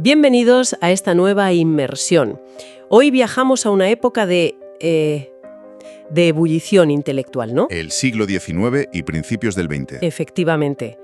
Bienvenidos a esta nueva inmersión. Hoy viajamos a una época de ebullición intelectual, ¿no? El siglo XIX y principios del XX. Efectivamente.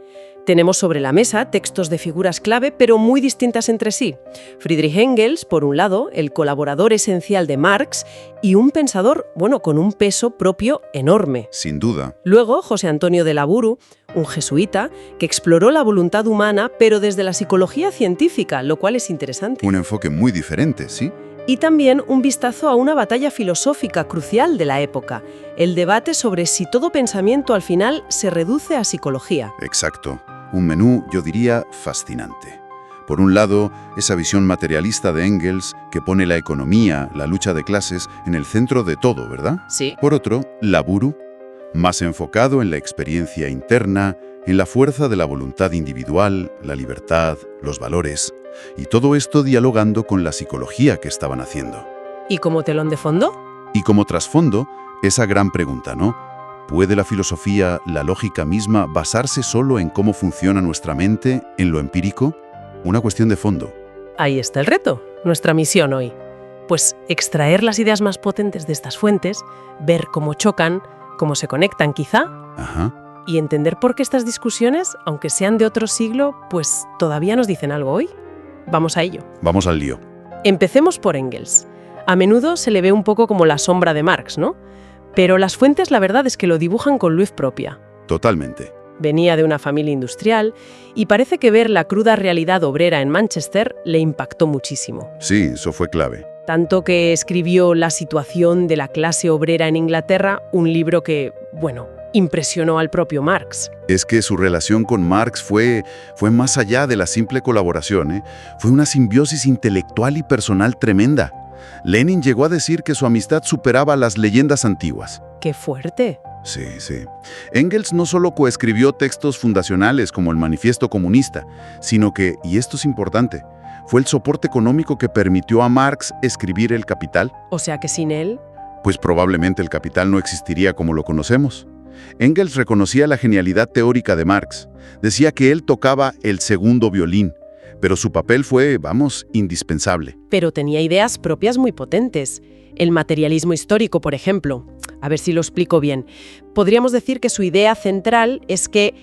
Tenemos sobre la mesa textos de figuras clave, pero muy distintas entre sí. Friedrich Engels, por un lado, el colaborador esencial de Marx, y un pensador, con un peso propio enorme. Sin duda. Luego, José Antonio de Laburu, un jesuita, que exploró la voluntad humana, pero desde la psicología científica, lo cual es interesante. Un enfoque muy diferente, ¿sí? Y también un vistazo a una batalla filosófica crucial de la época, el debate sobre si todo pensamiento al final se reduce a psicología. Exacto. Un menú, yo diría, fascinante. Por un lado, esa visión materialista de Engels que pone la economía, la lucha de clases, en el centro de todo, ¿verdad? Sí. Por otro, Laburu, más enfocado en la experiencia interna, en la fuerza de la voluntad individual, la libertad, los valores, y todo esto dialogando con la psicología que estaban haciendo. ¿Y como telón de fondo? Y como trasfondo, esa gran pregunta, ¿no? ¿Puede la filosofía, la lógica misma, basarse solo en cómo funciona nuestra mente, en lo empírico? Una cuestión de fondo. Ahí está el reto, nuestra misión hoy. Pues extraer las ideas más potentes de estas fuentes, ver cómo chocan, cómo se conectan quizá, Ajá. y entender por qué estas discusiones, aunque sean de otro siglo, pues todavía nos dicen algo hoy. Vamos a ello. Vamos al lío. Empecemos por Engels. A menudo se le ve un poco como la sombra de Marx, ¿no? Pero las fuentes la verdad es que lo dibujan con luz propia. Totalmente. Venía de una familia industrial y parece que ver la cruda realidad obrera en Manchester le impactó muchísimo. Sí, eso fue clave. Tanto que escribió La situación de la clase obrera en Inglaterra, un libro que, impresionó al propio Marx. Es que su relación con Marx fue más allá de la simple colaboración, ¿eh? Fue una simbiosis intelectual y personal tremenda. Lenin llegó a decir que su amistad superaba las leyendas antiguas. ¡Qué fuerte! Sí. Engels no solo coescribió textos fundacionales como el Manifiesto Comunista, sino que, y esto es importante, fue el soporte económico que permitió a Marx escribir El Capital. O sea que sin él... Pues probablemente el Capital no existiría como lo conocemos. Engels reconocía la genialidad teórica de Marx. Decía que él tocaba el segundo violín, pero su papel fue, indispensable. Pero tenía ideas propias muy potentes. El materialismo histórico, por ejemplo. A ver si lo explico bien. Podríamos decir que su idea central es que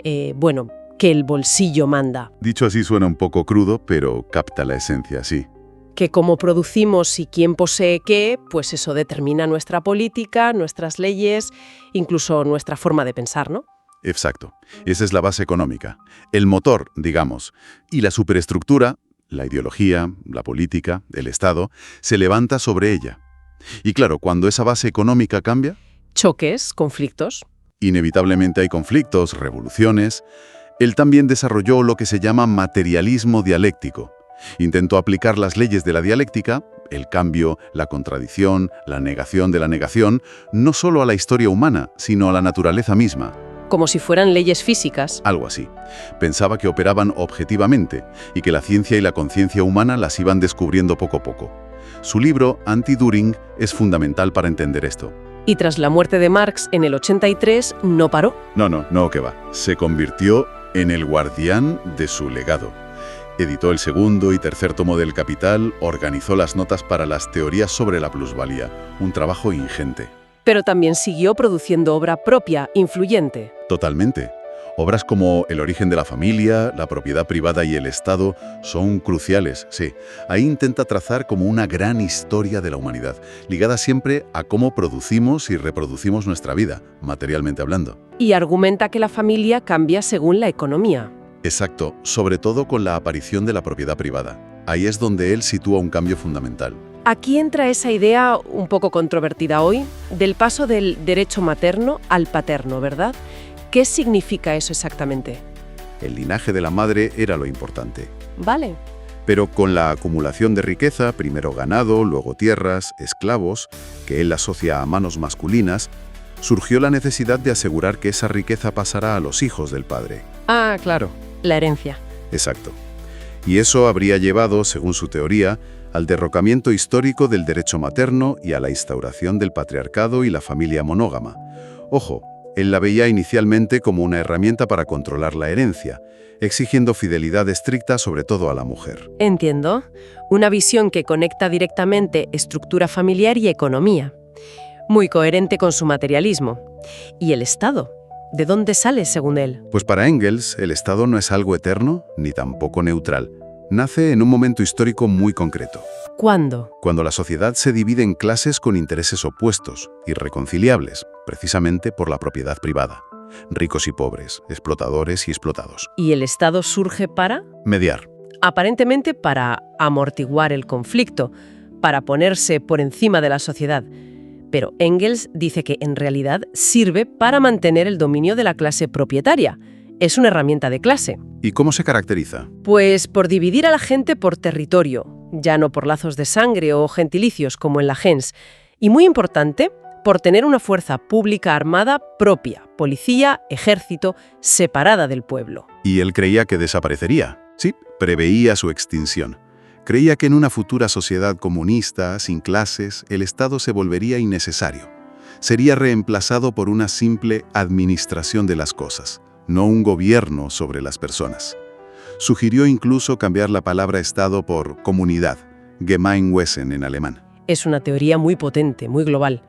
el bolsillo manda. Dicho así suena un poco crudo, pero capta la esencia, sí. Que cómo producimos y quién posee qué, pues eso determina nuestra política, nuestras leyes, incluso nuestra forma de pensar, ¿no? Exacto. Esa es la base económica. El motor, digamos. Y la superestructura, la ideología, la política, el Estado, se levanta sobre ella. Y claro, cuando esa base económica cambia... Choques, conflictos. Inevitablemente hay conflictos, revoluciones. Él también desarrolló lo que se llama materialismo dialéctico. Intentó aplicar las leyes de la dialéctica, el cambio, la contradicción, la negación de la negación, no solo a la historia humana, sino a la naturaleza misma. Como si fueran leyes físicas. Algo así. Pensaba que operaban objetivamente y que la ciencia y la conciencia humana las iban descubriendo poco a poco. Su libro, Anti-Düring, es fundamental para entender esto. Y tras la muerte de Marx en el 83, no paró. No, que va. Se convirtió en el guardián de su legado. Editó el segundo y tercer tomo del Capital, organizó las notas para las teorías sobre la plusvalía. Un trabajo ingente. Pero también siguió produciendo obra propia, influyente. Totalmente. Obras como El origen de la familia, La propiedad privada y el Estado son cruciales, sí. Ahí intenta trazar como una gran historia de la humanidad, ligada siempre a cómo producimos y reproducimos nuestra vida, materialmente hablando. Y argumenta que la familia cambia según la economía. Exacto, sobre todo con la aparición de la propiedad privada. Ahí es donde él sitúa un cambio fundamental. Aquí entra esa idea un poco controvertida hoy, del paso del derecho materno al paterno, ¿verdad? ¿Qué significa eso exactamente? El linaje de la madre era lo importante. Vale. Pero con la acumulación de riqueza, primero ganado, luego tierras, esclavos, que él asocia a manos masculinas, surgió la necesidad de asegurar que esa riqueza pasará a los hijos del padre. Ah, claro, la herencia. Exacto. Y eso habría llevado, según su teoría, al derrocamiento histórico del derecho materno y a la instauración del patriarcado y la familia monógama. Ojo, Él la veía inicialmente como una herramienta para controlar la herencia, exigiendo fidelidad estricta sobre todo a la mujer. Entiendo. Una visión que conecta directamente estructura familiar y economía. Muy coherente con su materialismo. ¿Y el Estado? ¿De dónde sale, según él? Pues para Engels, el Estado no es algo eterno ni tampoco neutral. Nace en un momento histórico muy concreto. ¿Cuándo? Cuando la sociedad se divide en clases con intereses opuestos, irreconciliables, precisamente por la propiedad privada. Ricos y pobres, explotadores y explotados. ¿Y el Estado surge para? Mediar. Aparentemente para amortiguar el conflicto, para ponerse por encima de la sociedad. Pero Engels dice que en realidad sirve para mantener el dominio de la clase propietaria. Es una herramienta de clase. ¿Y cómo se caracteriza? Pues por dividir a la gente por territorio, ya no por lazos de sangre o gentilicios como en la gens. Y muy importante, por tener una fuerza pública armada propia, policía, ejército, separada del pueblo. Y él creía que desaparecería. Sí, preveía su extinción. Creía que en una futura sociedad comunista, sin clases, el Estado se volvería innecesario. Sería reemplazado por una simple administración de las cosas, no un gobierno sobre las personas. Sugirió incluso cambiar la palabra Estado por comunidad, Gemeinwesen en alemán. Es una teoría muy potente, muy global.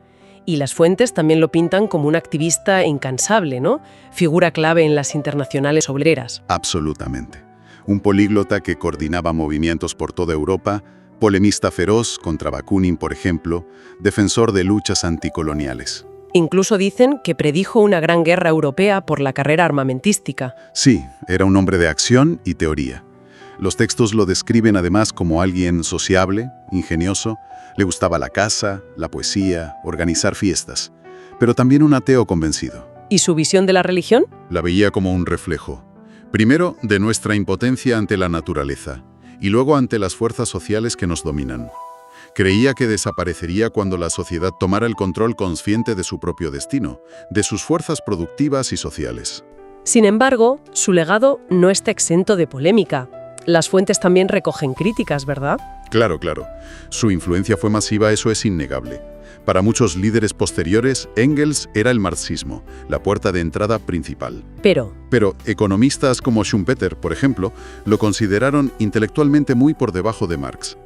Y las fuentes también lo pintan como un activista incansable, ¿no? Figura clave en las internacionales obreras. Absolutamente. Un políglota que coordinaba movimientos por toda Europa, polemista feroz contra Bakunin, por ejemplo, defensor de luchas anticoloniales. Incluso dicen que predijo una gran guerra europea por la carrera armamentística. Sí, era un hombre de acción y teoría. Los textos lo describen además como alguien sociable, ingenioso, le gustaba la caza, la poesía, organizar fiestas, pero también un ateo convencido. ¿Y su visión de la religión? La veía como un reflejo, primero de nuestra impotencia ante la naturaleza, y luego ante las fuerzas sociales que nos dominan. Creía que desaparecería cuando la sociedad tomara el control consciente de su propio destino, de sus fuerzas productivas y sociales. Sin embargo, su legado no está exento de polémica. Las fuentes también recogen críticas, ¿verdad? Claro. Su influencia fue masiva, eso es innegable. Para muchos líderes posteriores, Engels era el marxismo, la puerta de entrada principal. Pero Economistas como Schumpeter, por ejemplo, lo consideraron intelectualmente muy por debajo de Marx.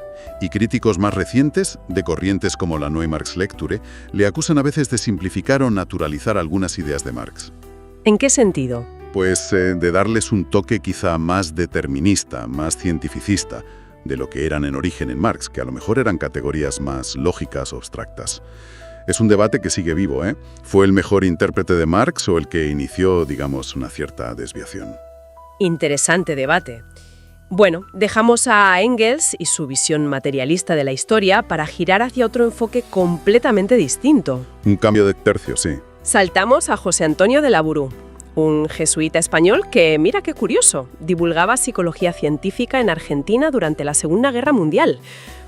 Y críticos más recientes, de corrientes como la Neue Marx-Lekture, le acusan a veces de simplificar o naturalizar algunas ideas de Marx. ¿en qué sentido? Pues de darles un toque quizá más determinista, más cientificista, de lo que eran en origen en Marx, que a lo mejor eran categorías más lógicas o abstractas. Es un debate que sigue vivo, ¿eh? ¿Fue el mejor intérprete de Marx o el que inició, digamos, una cierta desviación? Interesante debate. Bueno, dejamos a Engels y su visión materialista de la historia para girar hacia otro enfoque completamente distinto. Un cambio de tercio, sí. Saltamos a José Antonio de Labourou, un jesuita español que, mira qué curioso, divulgaba psicología científica en Argentina durante la Segunda Guerra Mundial.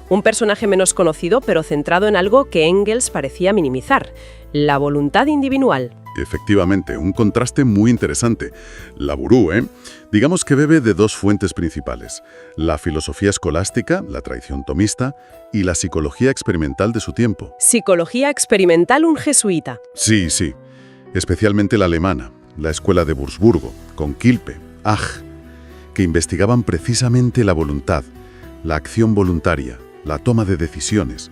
Un personaje menos conocido, pero centrado en algo que Engels parecía minimizar: la voluntad individual. Efectivamente, un contraste muy interesante. Labourou, digamos que bebe de dos fuentes principales: la filosofía escolástica, la tradición tomista, y la psicología experimental de su tiempo. Psicología experimental, un jesuita. Sí, especialmente la alemana, la escuela de Wurzburgo, con Kilpe, Ach, que investigaban precisamente la voluntad, la acción voluntaria, la toma de decisiones.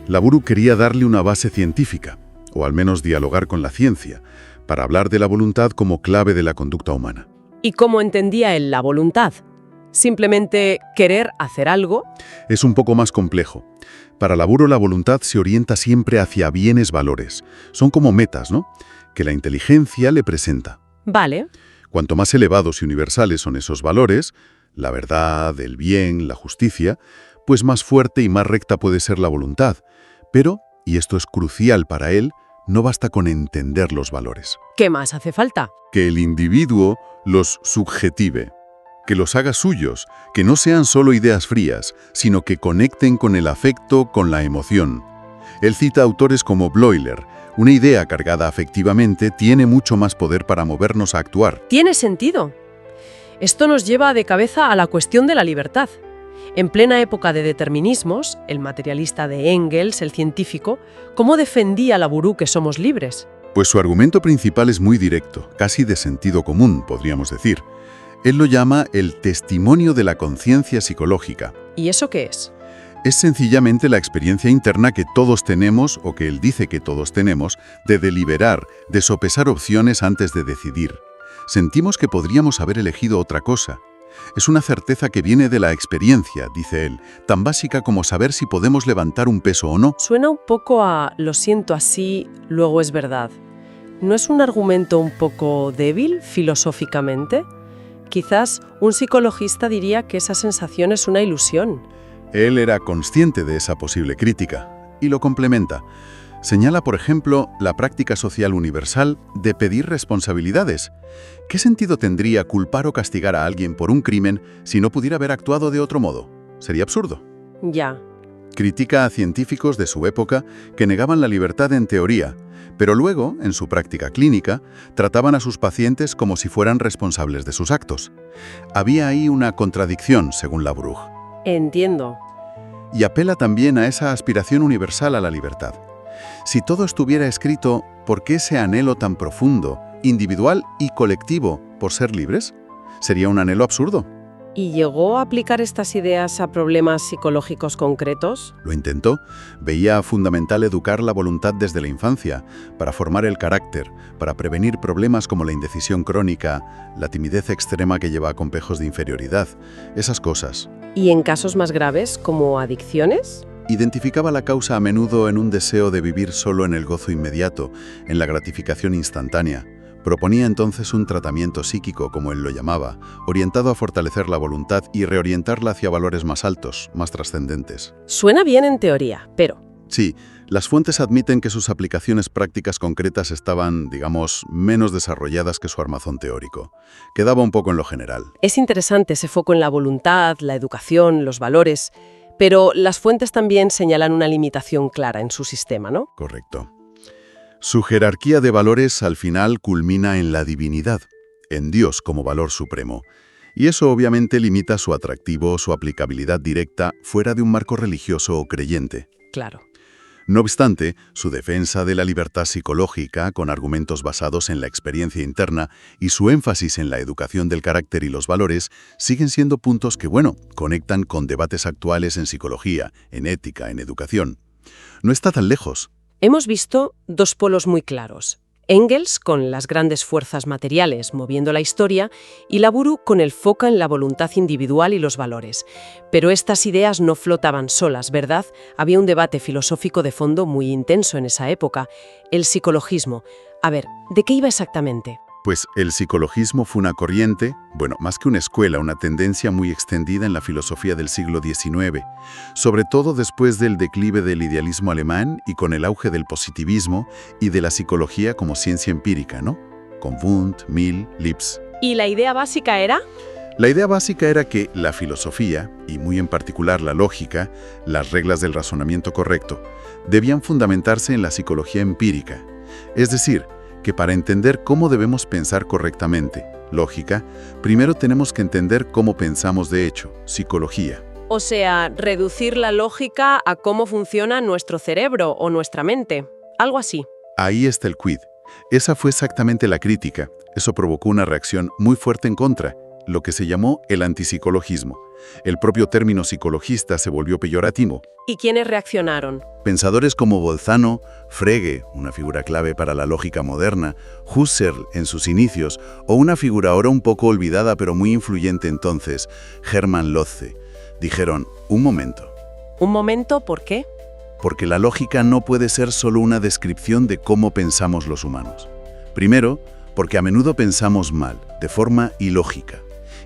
Labourou quería darle una base científica, o al menos dialogar con la ciencia, para hablar de la voluntad como clave de la conducta humana. ¿Y cómo entendía él la voluntad? ¿Simplemente querer hacer algo? Es un poco más complejo. Para Labourou la voluntad se orienta siempre hacia bienes valores. Son como metas, ¿no?, que la inteligencia le presenta. Vale. Cuanto más elevados y universales son esos valores, la verdad, el bien, la justicia, pues más fuerte y más recta puede ser la voluntad. Pero, y esto es crucial para él, no basta con entender los valores. ¿Qué más hace falta? Que el individuo los subjetive, que los haga suyos, que no sean solo ideas frías, sino que conecten con el afecto, con la emoción. Él cita autores como Bleuler: una idea cargada afectivamente tiene mucho más poder para movernos a actuar. Tiene sentido. Esto nos lleva de cabeza a la cuestión de la libertad. En plena época de determinismos, el materialista de Engels, el científico, ¿cómo defendía Labourou que somos libres? Pues su argumento principal es muy directo, casi de sentido común, podríamos decir. Él lo llama el testimonio de la conciencia psicológica. ¿Y eso qué es? Es sencillamente la experiencia interna que todos tenemos, o que él dice que todos tenemos, de deliberar, de sopesar opciones antes de decidir. Sentimos que podríamos haber elegido otra cosa. Es una certeza que viene de la experiencia, dice él, tan básica como saber si podemos levantar un peso o no. Suena un poco a lo siento así, luego es verdad. ¿No es un argumento un poco débil filosóficamente? Quizás un psicologista diría que esa sensación es una ilusión. Él era consciente de esa posible crítica y lo complementa. Señala, por ejemplo, la práctica social universal de pedir responsabilidades. ¿Qué sentido tendría culpar o castigar a alguien por un crimen si no pudiera haber actuado de otro modo? Sería absurdo. Ya. Critica a científicos de su época que negaban la libertad en teoría, pero luego, en su práctica clínica, trataban a sus pacientes como si fueran responsables de sus actos. Había ahí una contradicción, según Labrouche. Entiendo. Y apela también a esa aspiración universal a la libertad. Si todo estuviera escrito, ¿por qué ese anhelo tan profundo, individual y colectivo por ser libres? Sería un anhelo absurdo. ¿Y llegó a aplicar estas ideas a problemas psicológicos concretos? Lo intentó. Veía fundamental educar la voluntad desde la infancia, para formar el carácter, para prevenir problemas como la indecisión crónica, la timidez extrema que lleva a complejos de inferioridad, esas cosas. ¿Y en casos más graves, como adicciones? Identificaba la causa a menudo en un deseo de vivir solo en el gozo inmediato, en la gratificación instantánea. Proponía entonces un tratamiento psíquico, como él lo llamaba, orientado a fortalecer la voluntad y reorientarla hacia valores más altos, más trascendentes. Suena bien en teoría, pero... Sí, las fuentes admiten que sus aplicaciones prácticas concretas estaban, digamos, menos desarrolladas que su armazón teórico. Quedaba un poco en lo general. Es interesante ese foco en la voluntad, la educación, los valores, pero las fuentes también señalan una limitación clara en su sistema, ¿no? Correcto. Su jerarquía de valores al final culmina en la divinidad, en Dios como valor supremo. Y eso obviamente limita su atractivo, su aplicabilidad directa fuera de un marco religioso o creyente. Claro. No obstante, su defensa de la libertad psicológica, con argumentos basados en la experiencia interna y su énfasis en la educación del carácter y los valores, siguen siendo puntos que, conectan con debates actuales en psicología, en ética, en educación. No está tan lejos. Hemos visto dos polos muy claros. Engels con las grandes fuerzas materiales moviendo la historia y Labrouche con el foco en la voluntad individual y los valores. Pero estas ideas no flotaban solas, ¿verdad? Había un debate filosófico de fondo muy intenso en esa época, el psicologismo. A ver, ¿de qué iba exactamente? Pues el psicologismo fue una corriente, más que una escuela, una tendencia muy extendida en la filosofía del siglo XIX, sobre todo después del declive del idealismo alemán y con el auge del positivismo y de la psicología como ciencia empírica, ¿no? Con Wundt, Mill, Lipps. ¿Y la idea básica era? La idea básica era que la filosofía, y muy en particular la lógica, las reglas del razonamiento correcto, debían fundamentarse en la psicología empírica, es decir, que para entender cómo debemos pensar correctamente, lógica, primero tenemos que entender cómo pensamos de hecho, psicología. O sea, reducir la lógica a cómo funciona nuestro cerebro o nuestra mente, algo así. Ahí está el quid. Esa fue exactamente la crítica. Eso provocó una reacción muy fuerte en contra, lo que se llamó el antipsicologismo. El propio término psicologista se volvió peyorativo. ¿Y quiénes reaccionaron? Pensadores como Bolzano, Frege, una figura clave para la lógica moderna, Husserl en sus inicios, o una figura ahora un poco olvidada pero muy influyente entonces, Hermann Lotze, dijeron, un momento. ¿Un momento? ¿Por qué? Porque la lógica no puede ser solo una descripción de cómo pensamos los humanos. Primero, porque a menudo pensamos mal, de forma ilógica.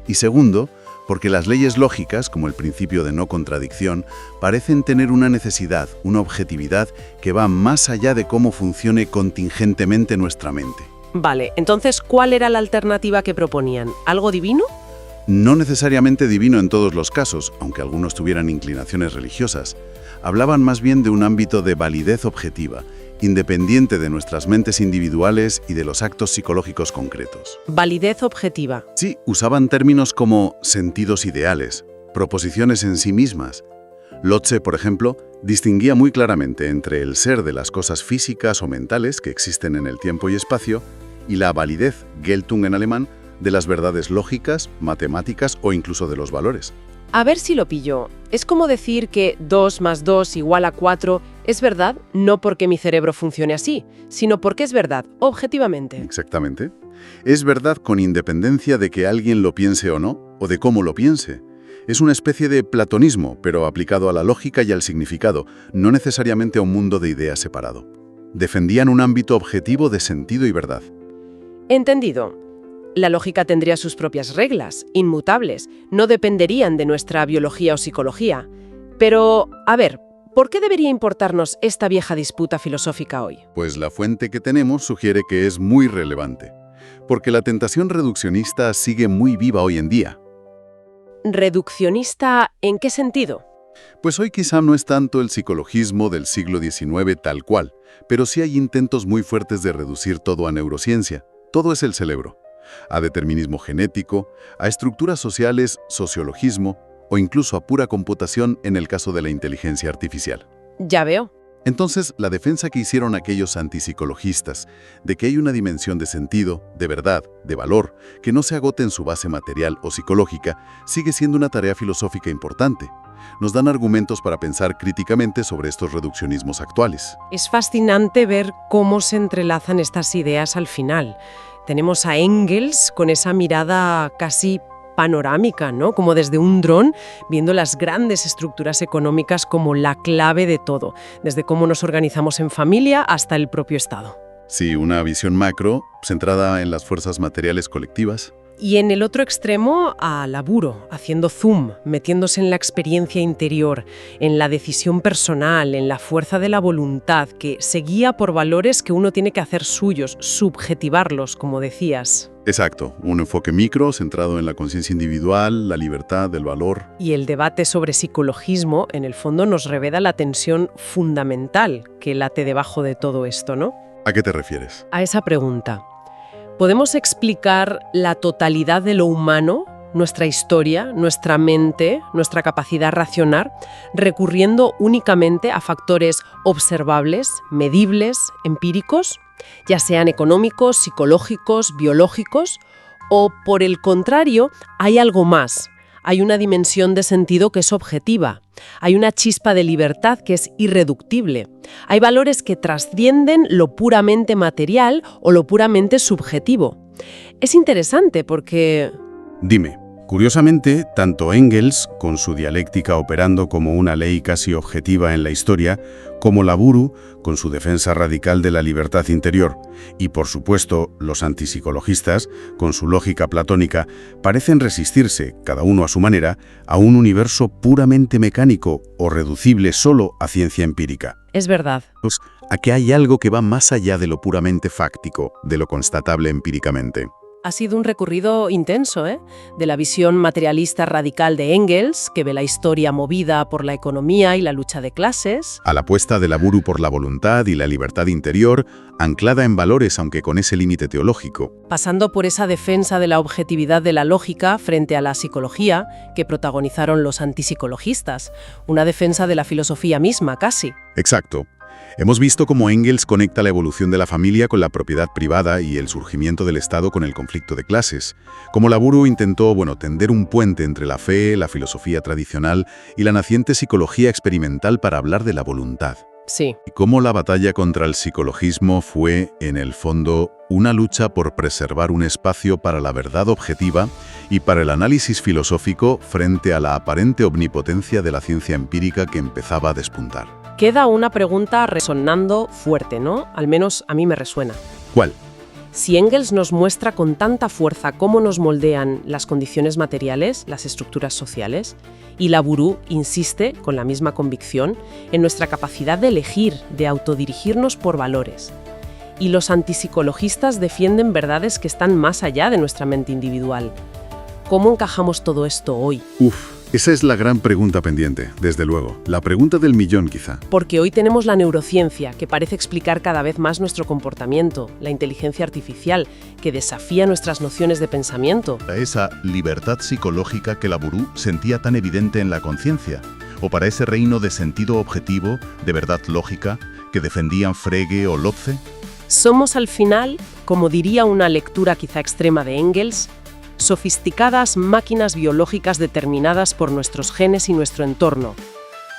Y segundo, porque las leyes lógicas, como el principio de no contradicción, parecen tener una necesidad, una objetividad que va más allá de cómo funcione contingentemente nuestra mente. Vale, entonces, ¿cuál era la alternativa que proponían? ¿Algo divino? No necesariamente divino en todos los casos, aunque algunos tuvieran inclinaciones religiosas. Hablaban más bien de un ámbito de validez objetiva, independiente de nuestras mentes individuales y de los actos psicológicos concretos. Validez objetiva. Sí, usaban términos como sentidos ideales, proposiciones en sí mismas. Lotze, por ejemplo, Distinguía muy claramente entre el ser de las cosas físicas o mentales que existen en el tiempo y espacio y la validez, Geltung en alemán, de las verdades lógicas, matemáticas o incluso de los valores. A ver si lo pillo. Es como decir que 2 más 2 igual a 4 es verdad no porque mi cerebro funcione así, sino porque es verdad, objetivamente. Exactamente. Es verdad con independencia de que alguien lo piense o no, o de cómo lo piense. Es una especie de platonismo, pero aplicado a la lógica y al significado, no necesariamente a un mundo de ideas separado. Defendían un ámbito objetivo de sentido y verdad. Entendido. La lógica tendría sus propias reglas, inmutables, no dependerían de nuestra biología o psicología. Pero, a ver, ¿por qué debería importarnos esta vieja disputa filosófica hoy? Pues la fuente que tenemos sugiere que es muy relevante, porque la tentación reduccionista sigue muy viva hoy en día. ¿Reduccionista en qué sentido? Pues hoy quizá no es tanto el psicologismo del siglo XIX tal cual, pero sí hay intentos muy fuertes de reducir todo a neurociencia. Todo es el cerebro. A determinismo genético, a estructuras sociales, sociologismo o incluso a pura computación en el caso de la inteligencia artificial. Ya veo. Entonces, la defensa que hicieron aquellos antipsicologistas de que hay una dimensión de sentido, de verdad, de valor, que no se agote en su base material o psicológica, sigue siendo una tarea filosófica importante. Nos dan argumentos para pensar críticamente sobre estos reduccionismos actuales. Es fascinante ver cómo se entrelazan estas ideas al final. Tenemos a Engels con esa mirada casi panorámica, ¿no? Como desde un dron, viendo las grandes estructuras económicas como la clave de todo, desde cómo nos organizamos en familia hasta el propio Estado. Sí, una visión macro, centrada en las fuerzas materiales colectivas. Y en el otro extremo, a Laburo, haciendo zoom, metiéndose en la experiencia interior, en la decisión personal, en la fuerza de la voluntad, que se guía por valores que uno tiene que hacer suyos, subjetivarlos, como decías. Exacto, un enfoque micro centrado en la conciencia individual, la libertad, el valor. Y el debate sobre psicologismo, en el fondo, nos revela la tensión fundamental que late debajo de todo esto, ¿no? ¿A qué te refieres? A esa pregunta. ¿Podemos explicar la totalidad de lo humano, nuestra historia, nuestra mente, nuestra capacidad racional, recurriendo únicamente a factores observables, medibles, empíricos, ya sean económicos, psicológicos, biológicos, o por el contrario, hay algo más? Hay una dimensión de sentido que es objetiva. Hay una chispa de libertad que es irreductible. Hay valores que trascienden lo puramente material o lo puramente subjetivo. Es interesante porque... Dime, curiosamente, tanto Engels, con su dialéctica operando como una ley casi objetiva en la historia, como Laburu, con su defensa radical de la libertad interior, y por supuesto los antipsicologistas, con su lógica platónica, parecen resistirse, cada uno a su manera, a un universo puramente mecánico o reducible solo a ciencia empírica. Es verdad. Pues, a que hay algo que va más allá de lo puramente fáctico, de lo constatable empíricamente. Ha sido un recorrido intenso, de la visión materialista radical de Engels, que ve la historia movida por la economía y la lucha de clases, A la apuesta de Laburu por la voluntad y la libertad interior, anclada en valores aunque con ese límite teológico. pasando por esa defensa de la objetividad de la lógica frente a la psicología que protagonizaron los antipsicologistas, una defensa de la filosofía misma, casi. Exacto. Hemos visto cómo Engels conecta la evolución de la familia con la propiedad privada y el surgimiento del Estado con el conflicto de clases. Como Laburu intentó, tender un puente entre la fe, la filosofía tradicional y la naciente psicología experimental para hablar de la voluntad. Sí. Y cómo la batalla contra el psicologismo fue, en el fondo, una lucha por preservar un espacio para la verdad objetiva y para el análisis filosófico frente a la aparente omnipotencia de la ciencia empírica que empezaba a despuntar. Queda una pregunta resonando fuerte, ¿no? Al menos a mí me resuena. ¿Cuál? Si Engels nos muestra con tanta fuerza cómo nos moldean las condiciones materiales, las estructuras sociales, y Laburu insiste, con la misma convicción, en nuestra capacidad de elegir, de autodirigirnos por valores. Y los antipsicologistas defienden verdades que están más allá de nuestra mente individual. ¿Cómo encajamos todo esto hoy? Esa es la gran pregunta pendiente, desde luego. La pregunta del millón, quizá. Porque hoy tenemos la neurociencia, que parece explicar cada vez más nuestro comportamiento, la inteligencia artificial, que desafía nuestras nociones de pensamiento. Esa libertad psicológica que Laburu sentía tan evidente en la conciencia. o para ese reino de sentido objetivo, de verdad lógica, que defendían Frege o Lotze? Somos al final, como diría una lectura quizá extrema de Engels, sofisticadas máquinas biológicas determinadas por nuestros genes y nuestro entorno,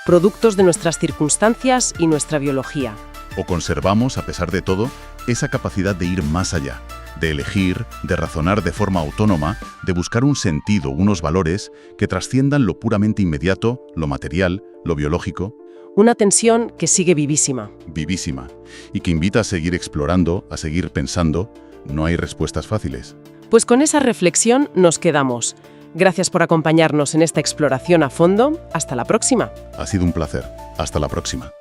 productos de nuestras circunstancias y nuestra biología. ¿O conservamos, a pesar de todo, esa capacidad de ir más allá, de elegir, de razonar de forma autónoma, de buscar un sentido, unos valores que trasciendan lo puramente inmediato, lo material, lo biológico? Una tensión que sigue vivísima. Vivísima, y que invita a seguir explorando, a seguir pensando. No hay respuestas fáciles. Pues con esa reflexión nos quedamos. Gracias por acompañarnos en esta exploración a fondo. Hasta la próxima. Ha sido un placer. Hasta la próxima.